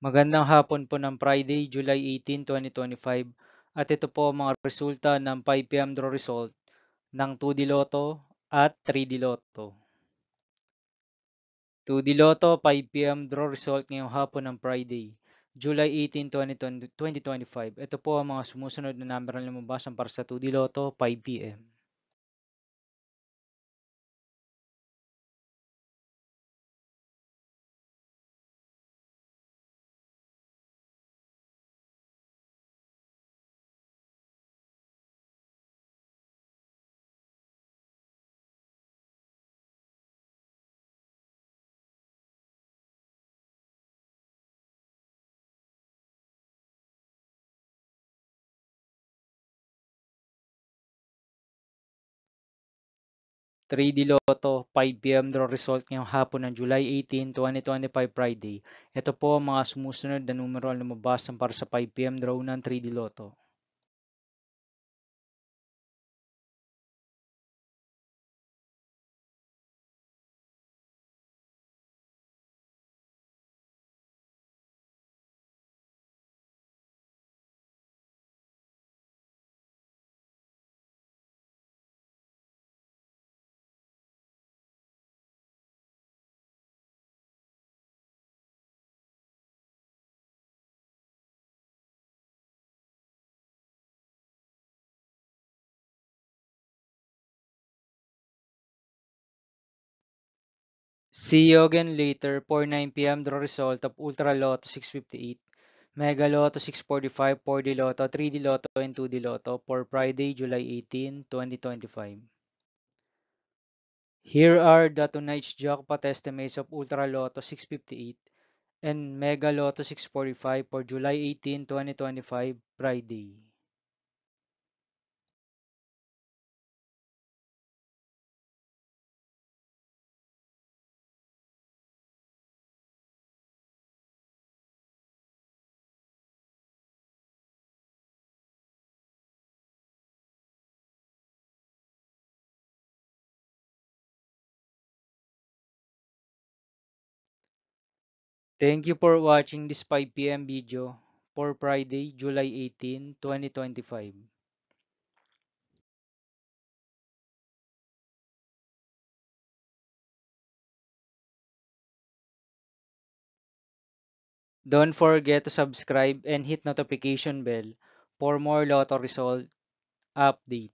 Magandang hapon po ng Friday, July 18, 2025 at ito po ang mga resulta ng 5 PM draw result ng 2D Lotto at 3D Lotto. 2D Lotto 5 PM draw result ngayong hapon ng Friday, July 18, 2025. Ito po ang mga sumusunod na number na lumabasan para sa 2D Lotto 5 PM. 3D Lotto 5 PM draw result ngayong hapon ng July 18, 2025 Friday. Ito po ang mga sumusunod na numero na lumabasan para sa 5 PM draw ng 3D Lotto. 'See you again later for 9 PM draw result of Ultra Lotto 658, Mega Lotto 645, 4D Lotto, 3D Lotto, and 2D Lotto for Friday, July 18, 2025. Here are the tonight's jackpot estimates of Ultra Lotto 658 and Mega Lotto 645 for July 18, 2025, Friday. Thank you for watching this 5 PM video for Friday, July 18, 2025. Don't forget to subscribe and hit notification bell for more Lotto result update.